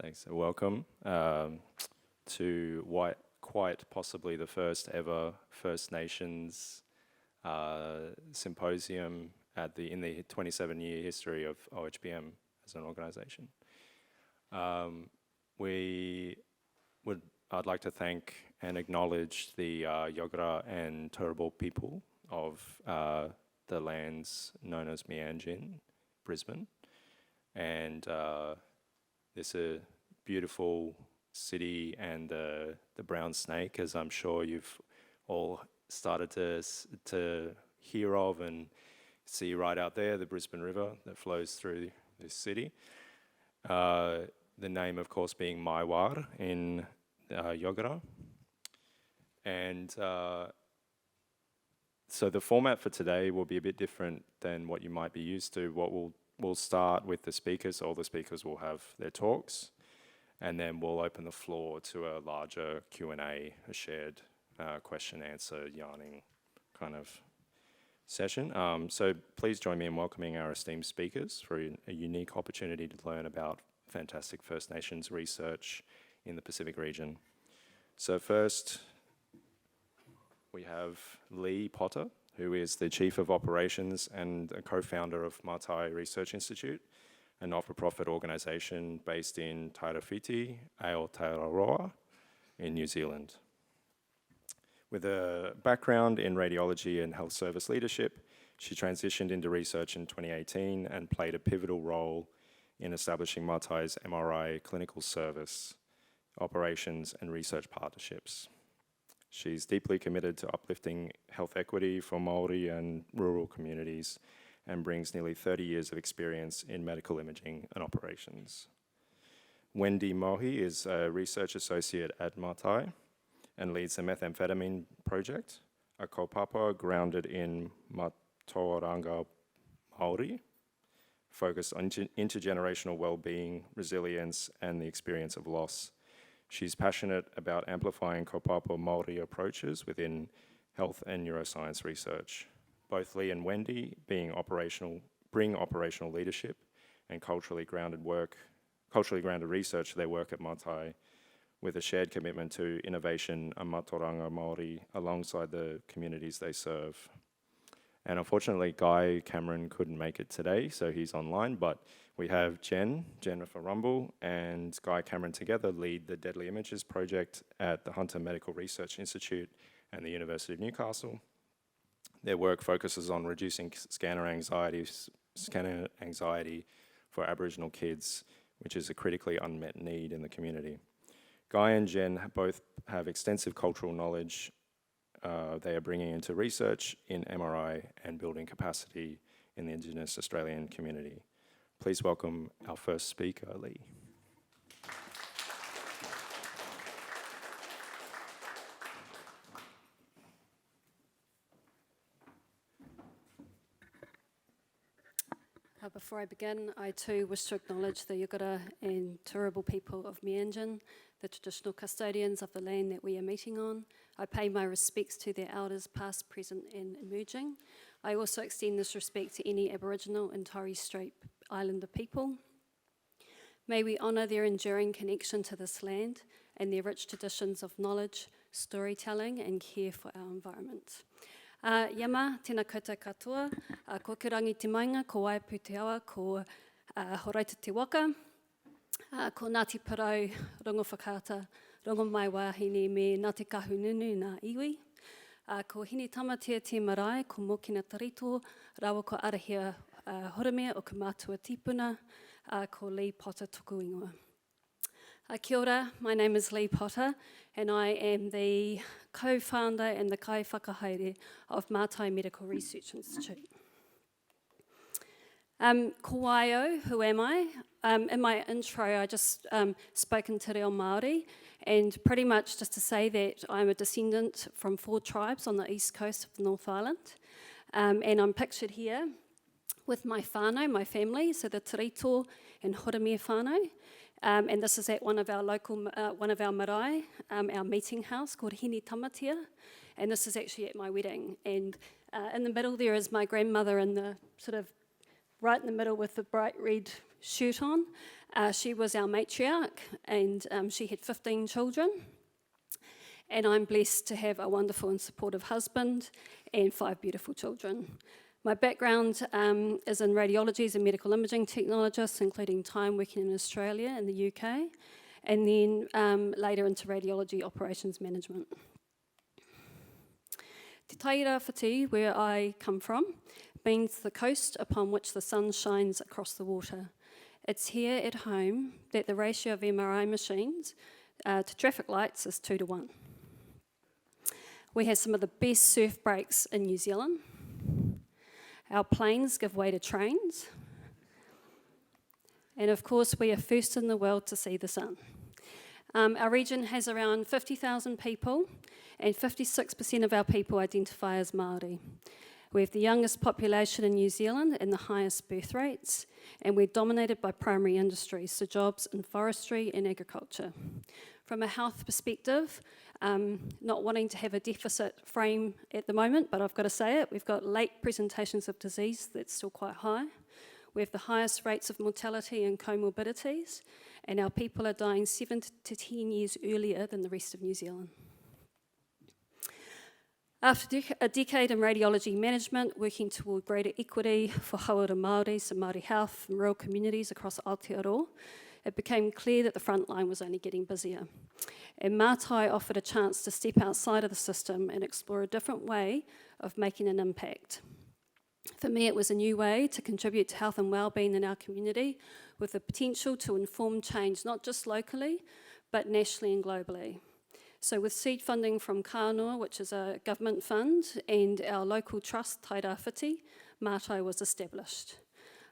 Thanks. Welcome to quite possibly the first ever First Nations Symposium in the 27-year history of OHBM as an organisation. I'd like to thank and acknowledge the Yagara and Turrbal people of the lands known as Meanjin, Brisbane, and this is a beautiful city, and the brown snake, as I'm sure you've all started to hear of and see right out there, the Brisbane River that flows through this city. The name, of course, being Maiwar in Yagara. And so the format for today will be a bit different than what you might be used to. We'll start with the speakers. All the speakers will have their talks, and then we'll open the floor to a larger Q&A, a shared question-answer, yarning kind of session. So please join me in welcoming our esteemed speakers for a unique opportunity to learn about fantastic First Nations research in the Pacific region. So first, we have Leigh Potter, who is the Chief of Operations and a co-founder of Mahi Research Institute, a not-for-profit organisation based in Tairawhiti, Aotearoa in New Zealand. With a background in radiology and health service leadership, she transitioned into research in 2018 and played a pivotal role in establishing Mahi's MRI clinical service, operations and research partnerships. She's deeply committed to uplifting health equity for Māori and rural communities and brings nearly 30 years of experience in medical imaging and operations. Wendy Mahi is a research associate at Mahi and leads the methamphetamine project, a kaupapa grounded in Mātauranga Māori, focused on intergenerational well-being, resilience, and the experience of loss. She's passionate about amplifying kaupapa Māori approaches within health and neuroscience research. Both Leigh and Wendy bring operational leadership and culturally grounded research to their work at Mahi, with a shared commitment to innovation and Mātauranga Māori alongside the communities they serve. And unfortunately, Guy Cameron couldn't make it today, so he's online, but we have Jennifer Rumble, and Guy Cameron together lead the Deadly Images project at the Hunter Medical Research Institute and the University of Newcastle. Their work focuses on reducing scanner anxiety for Aboriginal kids, which is a critically unmet need in the community. Guy and Jen both have extensive cultural knowledge they are bringing into research in MRI and building capacity in the Indigenous Australian community. Please welcome our first speaker, Leigh. Before I begin, I too wish to acknowledge the Yagara and Turrbal people of Meanjin, the traditional custodians of the land that we are meeting on. I pay my respects to their elders past, present and emerging. I also extend this respect to any Aboriginal and Torres Strait Islander people. May we honour their enduring connection to this land and their rich traditions of knowledge, storytelling and care for our environment. Yama, tēnā koutou katoa, ko Kurangi te mainga, ko Waipu te awa, ko Horaita te waka, ko Ngāti Parau, rongo whakaata, rongo mai wāhine me Ngāti Kahununu nā iwi, ko Hini Tamatea te marae, ko Mokina Tarito, rawa ko Arahia Horamea o ka mātua tipuna, ko Leigh Potter tōku ingoa. Kia ora, my name is Leigh Potter and I am the co-founder and the kai whakahaere of Mahi Medical Research Institute. Ko waio, who am I? In my intro I just spoken te reo Māori, and pretty much just to say that I'm a descendant from 4 tribes on the east coast of the North Island, and I'm pictured here with my whānau, my family, so the Tarito and Horamea whānau. And this is at one of our marae, our meeting house called Hini Tamatea, and this is actually at my wedding. And in the middle there is my grandmother in the sort of right in the middle with the bright red shirt on. She was our matriarch, and she had 15 children. And I'm blessed to have a wonderful and supportive husband and 5 beautiful children. My background is in radiology as a medical imaging technologist, including time working in Australia and the UK, and then later into radiology operations management. Te Tairawhiti, where I come from, means the coast upon which the sun shines across the water. It's here at home that the ratio of MRI machines to traffic lights is 2 to 1. We have some of the best surf breaks in New Zealand. Our planes give way to trains. And of course, we are first in the world to see the sun. Our region has around 50,000 people, and 56% of our people identify as Māori. We have the youngest population in New Zealand and the highest birth rates, and we're dominated by primary industries, so jobs in forestry and agriculture. From a health perspective, not wanting to have a deficit frame at the moment, but I've got to say it, we've got late presentations of disease that's still quite high. We have the highest rates of mortality and comorbidities, and our people are dying 7 to 10 years earlier than the rest of New Zealand. After a decade in radiology management, working toward greater equity for hauora Māori, so Māori health and rural communities across Aotearoa, it became clear that the front line was only getting busier. And Mātai offered a chance to step outside of the system and explore a different way of making an impact. For me, it was a new way to contribute to health and wellbeing in our community, with the potential to inform change not just locally, but nationally and globally. So with seed funding from Kānoa, which is a government fund, and our local trust, Tairawhiti, Mātai was established.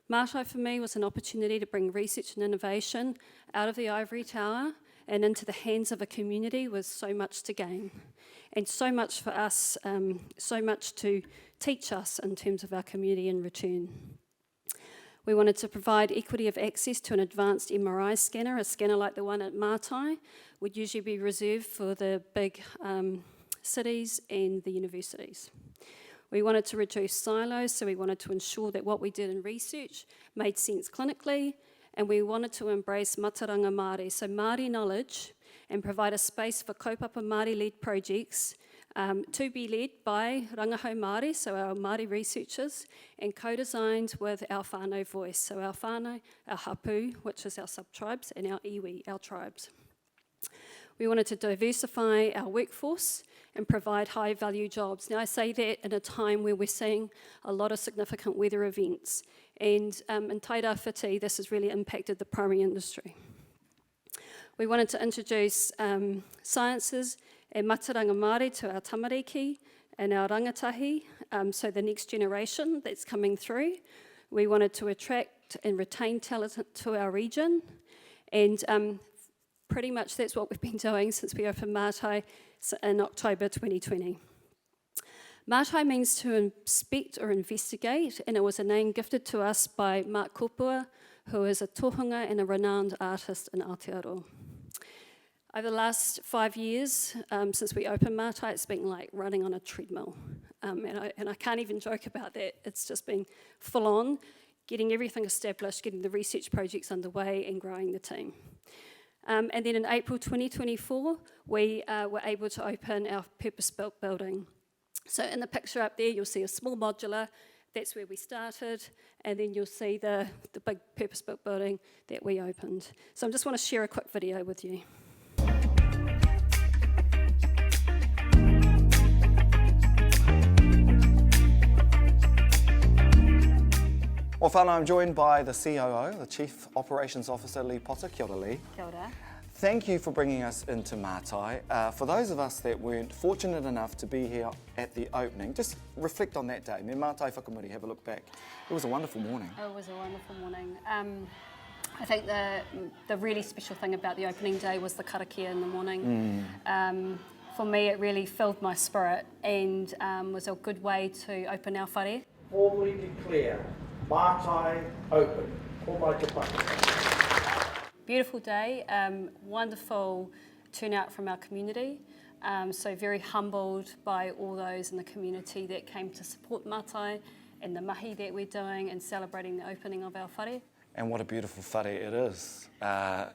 Mātai for me was an opportunity to bring research and innovation out of the ivory tower and into the hands of a community with so much to gain. And so much for us, so much to teach us in terms of our community in return. We wanted to provide equity of access to an advanced MRI scanner. A scanner like the one at Mātai would usually be reserved for the big cities and the universities. We wanted to reduce silos, so we wanted to ensure that what we did in research made sense clinically, and we wanted to embrace mataranga Māori, so Māori knowledge, and provide a space for kaupapa Māori-led projects to be led by Rangahau Māori, so our Māori researchers, and co-designed with our whānau voice, so our whānau, our hapu, which is our sub-tribes, and our iwi, our tribes. We wanted to diversify our workforce and provide high-value jobs. Now, I say that in a time where we're seeing a lot of significant weather events, and in Tairawhiti, this has really impacted the primary industry. We wanted to introduce sciences and mataranga Māori to our tamariki and our rangatahi, so the next generation that's coming through. We wanted to attract and retain talent to our region, and pretty much that's what we've been doing since we opened Mātai in October 2020. Mātai means to inspect or investigate, and it was a name gifted to us by Mark Kopua, who is a tohunga and a renowned artist in Aotearoa. Over the last 5 years, since we opened Mātai, it's been like running on a treadmill. And I can't even joke about that. It's just been full on, getting everything established, getting the research projects underway and growing the team. And then in April 2024, we were able to open our purpose-built building. So in the picture up there, you'll see a small modular. That's where we started. And then you'll see the big purpose-built building that we opened. So I just want to share a quick video with you. Well, whānau, I'm joined by the COO, the Chief Operations Officer, Leigh Potter. Kia ora, Leigh. Kia ora. Thank you for bringing us into Mātai. For those of us that weren't fortunate enough to be here at the opening, just reflect on that day. Me Mātai whakmua, have a look back. It was a wonderful morning. It was a wonderful morning. I think the really special thing about the opening day was the karakia in the morning. For me, it really filled my spirit and was a good way to open our whare. Formally declare Mātai open. Ko mai te paki. Beautiful day, wonderful turnout from our community. So very humbled by all those in the community that came to support Mātai and the mahi that we're doing and celebrating the opening of our whare. And what a beautiful whare it is.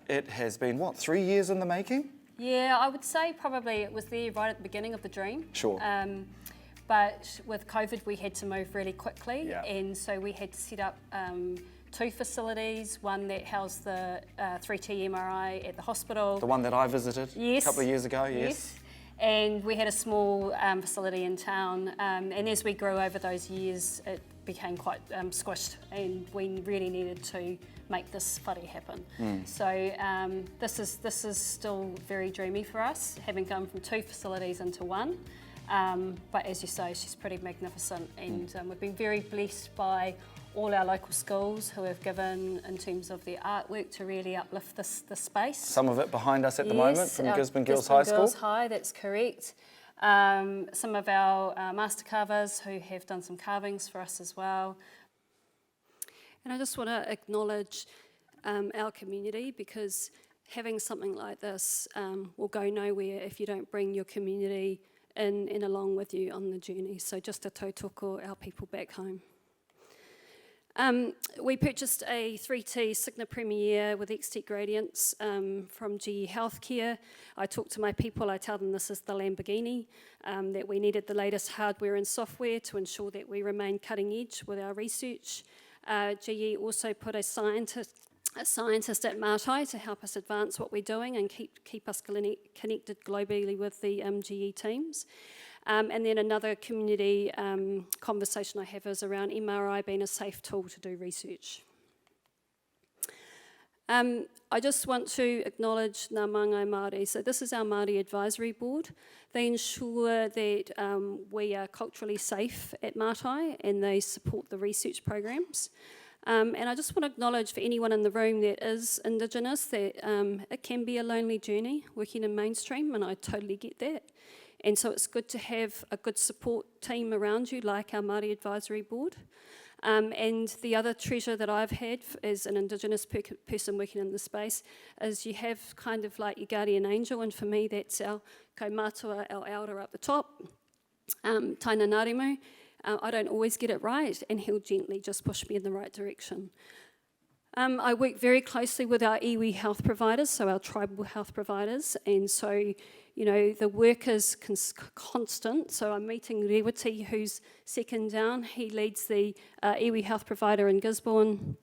It has been, 3 years in the making? Yeah, I would say probably it was there right at the beginning of the dream. Sure. But with COVID, we had to move really quickly, Yeah. and so we had to set up 2 facilities, one that housed the 3T MRI at the hospital. The one that I visited Yes. a couple of years ago, yes. And we had a small facility in town, and as we grew over those years, it became quite squished, and we really needed to make this whare happen. So this is still very dreamy for us, having gone from 2 facilities into 1. But as you say, she's pretty magnificent, and we've been very blessed by all our local schools who have given in terms of their artwork to really uplift this space. Some of it behind us at the Yes, moment from our Gisborne Girls High School. Girls High, that's correct. Some of our master carvers who have done some carvings for us as well. And I just want to acknowledge our community, because having something like this will go nowhere if you don't bring your community in and along with you on the journey. So just a tautoko, our people back home. We purchased a 3T Signa Premier with XT gradients from GE Healthcare. I talk to my people, I tell them this is the Lamborghini, that we needed the latest hardware and software to ensure that we remain cutting edge with our research. GE also put a scientist at Mahi to help us advance what we're doing and keep us connected globally with the GE teams. And then another community conversation I have is around MRI being a safe tool to do research. I just want to acknowledge Ngā Māngai Māori. So this is our Māori Advisory Board. They ensure that we are culturally safe at Mahi, and they support the research programs. And I just want to acknowledge for anyone in the room that is Indigenous that it can be a lonely journey working in mainstream, and I totally get that. And so it's good to have a good support team around you, like our Māori Advisory Board. And the other treasure that I've had as an Indigenous person working in the space is you have kind of like your guardian angel, and for me that's our kaumātua, our elder up the top, Taina Ngārimu. I don't always get it right, and he'll gently just push me in the right direction. I work very closely with our iwi health providers, so our tribal health providers, and so, you know, the work is constant. So I'm meeting Rewati, who's second down. He leads the iwi health provider in Gisborne.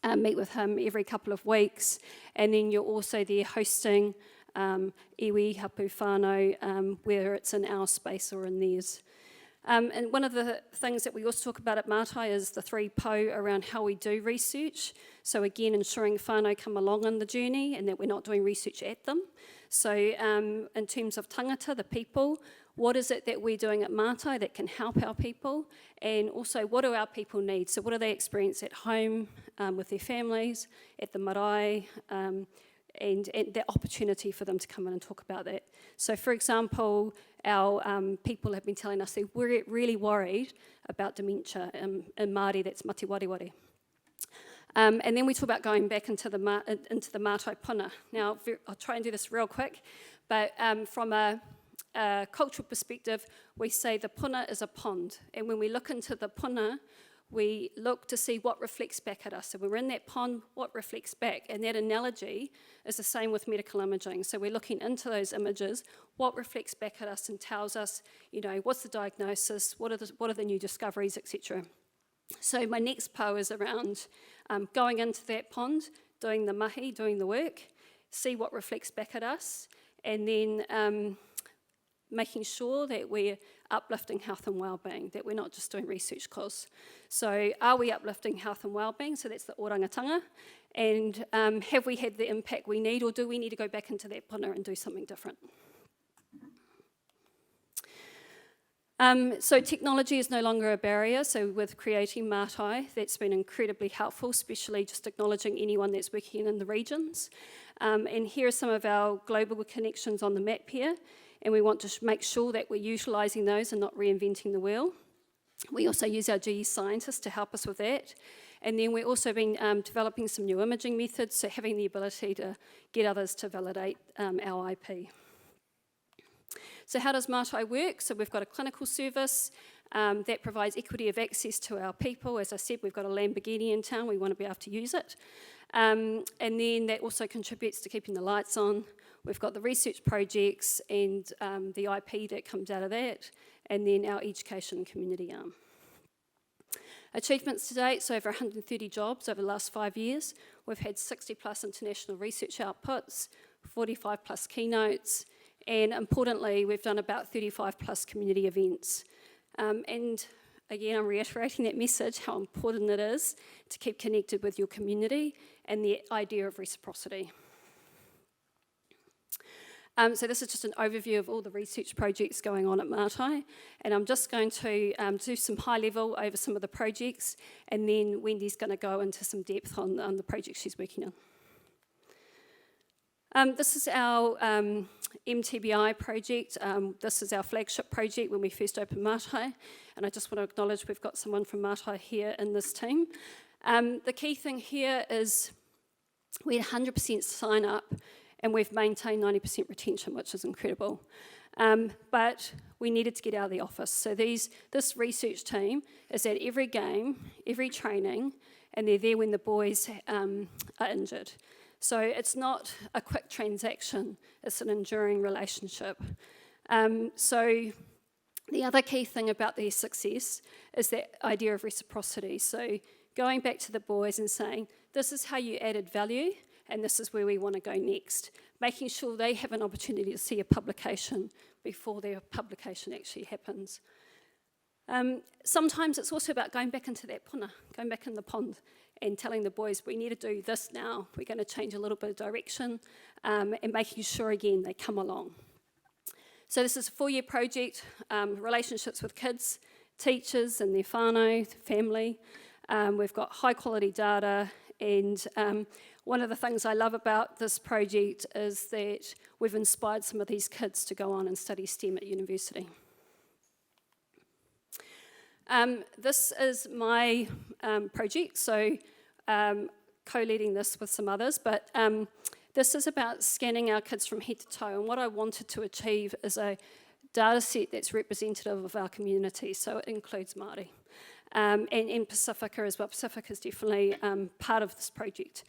Meet with him every couple of weeks, and then you're also there hosting iwi hapu whānau, whether it's in our space or in theirs. And one of the things that we also talk about at Mahi is the 3 po around how we do research. So again, ensuring whānau come along on the journey and that we're not doing research at them. So in terms of tangata, the people, what is it that we're doing at Mahi that can help our people? And also, what do our people need? So what do they experience at home with their families, at the marae, and the opportunity for them to come in and talk about that. So for example, our people have been telling us that we're really worried about dementia. In Māori, that's mati wariwari. And then we talk about going back into the mātai puna. Now, I'll try and do this real quick, but from a cultural perspective, we say the puna is a pond. And when we look into the puna, we look to see what reflects back at us. So when we're in that pond, what reflects back? And that analogy is the same with medical imaging. So we're looking into those images, what reflects back at us and tells us, you know, what's the diagnosis, what are the new discoveries, etc. So my next po is around going into that pond, doing the mahi, doing the work, see what reflects back at us, and then making sure that we're uplifting health and wellbeing, that we're not just doing research cause. So are we uplifting health and wellbeing? So that's the orangatanga. And have we had the impact we need, or do we need to go back into that puna and do something different? So technology is no longer a barrier. So with creating Mahi, that's been incredibly helpful, especially just acknowledging anyone that's working in the regions. And here are some of our global connections on the map here. And we want to make sure that we're utilising those and not reinventing the wheel. We also use our GE scientists to help us with that. And then we've also been developing some new imaging methods, so having the ability to get others to validate our IP. So how does Mahi work? So we've got a clinical service. that provides equity of access to our people. As I said, we've got a Lamborghini in town, we want to be able to use it. And then that also contributes to keeping the lights on. We've got the research projects and the IP that comes out of that, and then our education and community arm. Achievements to date, so over 130 jobs over the last 5 years. We've had 60 plus international research outputs, 45 plus keynotes, and importantly, we've done about 35 plus community events. And again, I'm reiterating that message, how important it is to keep connected with your community and the idea of reciprocity. So this is just an overview of all the research projects going on at Matai, and I'm just going to do some high level over some of the projects, and then Wendy's going to go into some depth on the projects she's working on. This is our MTBI project. This is our flagship project when we first opened Matai, and I just want to acknowledge we've got someone from Matai here in this team. The key thing here is we had 100% sign up, and we've maintained 90% retention, which is incredible. But we needed to get out of the office. So this research team is at every game, every training, and they're there when the boys are injured. So it's not a quick transaction, it's an enduring relationship. So the other key thing about their success is that idea of reciprocity. So going back to the boys and saying, this is how you added value, and this is where we want to go next. Making sure they have an opportunity to see a publication before their publication actually happens. Sometimes it's also about going back into that puna, going back in the pond and telling the boys, we need to do this now. We're going to change a little bit of direction, and making sure, again, they come along. So this is a 4-year project, relationships with kids, teachers and their whānau, family. We've got high quality data, and one of the things I love about this project is that we've inspired some of these kids to go on and study STEM at university. This is my project, so co-leading this with some others, but this is about scanning our kids from head to toe, and what I wanted to achieve is a data set that's representative of our community, so it includes Māori. And Pacifica as well. Pacifica is definitely part of this project.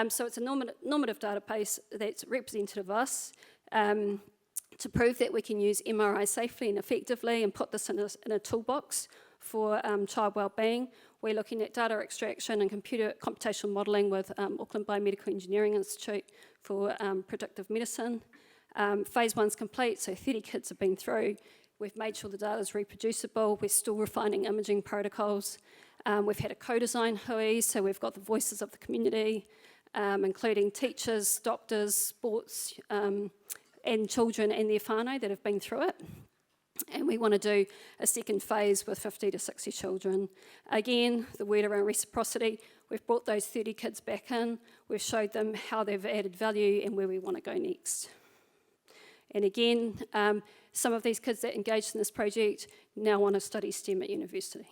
So it's a normative database that's representative of us to prove that we can use MRI safely and effectively and put this in a toolbox for child wellbeing. We're looking at data extraction and computational modelling with Auckland Biomedical Engineering Institute for predictive medicine. Phase 1's complete, so 30 kids have been through. We've made sure the data is reproducible. We're still refining imaging protocols. We've had a co-design hui, so we've got the voices of the community, including teachers, doctors, sports, and children and their whānau that have been through it. And we want to do a second phase with 50 to 60 children. Again, the word around reciprocity, we've brought those 30 kids back in. We've showed them how they've added value and where we want to go next. And again, some of these kids that engaged in this project now want to study STEM at university.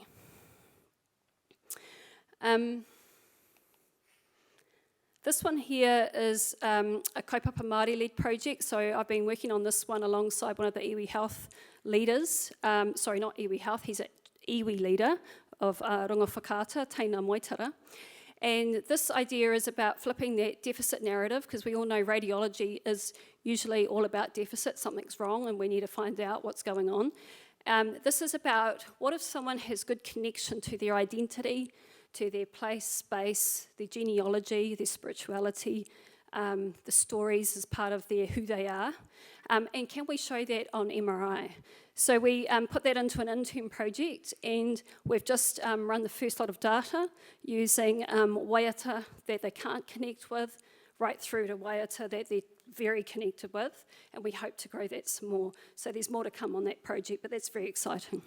This one here is a kaupapa Māori-led project, so I've been working on this one alongside one of the iwi health leaders. Sorry, not iwi health, he's an iwi leader of Rongoa Whakaata, Teina Moitara. And this idea is about flipping that deficit narrative, because we all know radiology is usually all about deficit, something's wrong and we need to find out what's going on. This is about what if someone has good connection to their identity, to their place, space, their genealogy, their spirituality, the stories as part of who they are, and can we show that on MRI? So we put that into an intern project, and we've just run the first lot of data using waiata that they can't connect with, right through to waiata that they're very connected with, and we hope to grow that some more. So there's more to come on that project, but that's very exciting.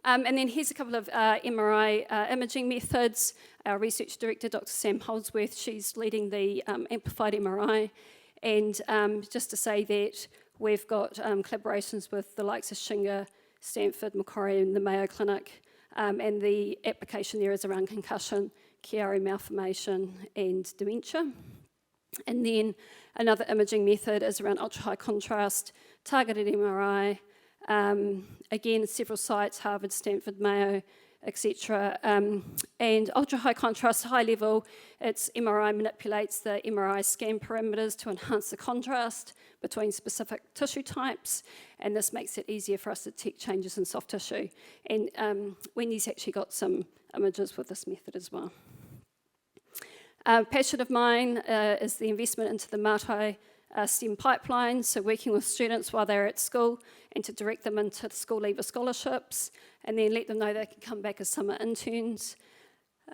And then here's a couple of MRI imaging methods. Our research director, Dr. Sam Holdsworth, she's leading the amplified MRI. And just to say that we've got collaborations with the likes of Shinga, Stanford, Macquarie, and the Mayo Clinic. And the application there is around concussion, Chiari malformation, and dementia. And then another imaging method is around ultra-high contrast, targeted MRI, Again, several sites, Harvard, Stanford, Mayo, etc. And ultra-high contrast, high level, its MRI manipulates the MRI scan parameters to enhance the contrast between specific tissue types, and this makes it easier for us to detect changes in soft tissue. And Wendy's actually got some images with this method as well. Passion of mine is the investment into the Mahi STEM pipeline, so working with students while they're at school and to direct them into school leaver scholarships and then let them know they can come back as summer interns.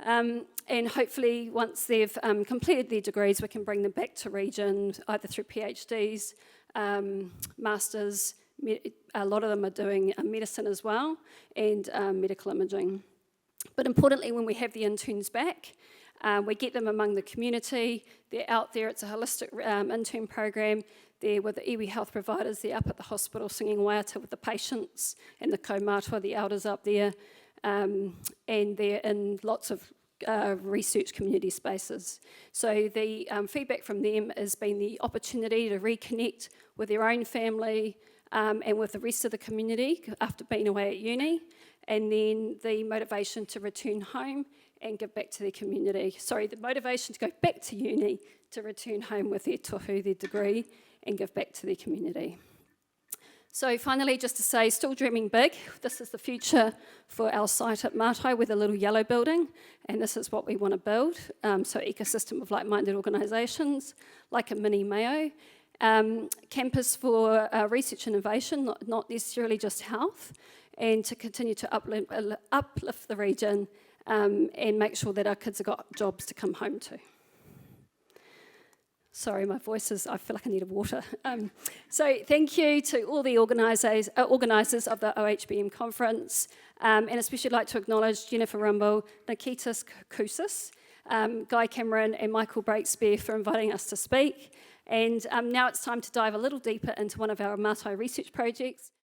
And hopefully once they've completed their degrees, we can bring them back to region, either through PhDs, masters. A lot of them are doing medicine as well, and medical imaging. But importantly, when we have the interns back, we get them among the community. They're out there. It's a holistic intern program. They're with the iwi health providers. They're up at the hospital singing waiata with the patients and the kaumātua, the elders up there. And they're in lots of research community spaces. So the feedback from them has been the opportunity to reconnect with their own family and with the rest of the community after being away at uni, and then the motivation to return home and give back to their community. Sorry, the motivation to go back to uni, to return home with their tohu, their degree, and give back to their community. So finally, just to say, still dreaming big. This is the future for our site at Mahi with a little yellow building, and this is what we want to build. So ecosystem of like-minded organisations, like a mini Mayo. Campus for research and innovation, not necessarily just health, and to continue to uplift the region and make sure that our kids have got jobs to come home to. Sorry, my voice is, I feel like I need a water. So thank you to all the organisers of the OHBM conference, and especially like to acknowledge Jennifer Rumble, Nikitas Kousis, Guy Cameron and Michael Breakspear for inviting us to speak. And now it's time to dive a little deeper into one of our Matai research projects.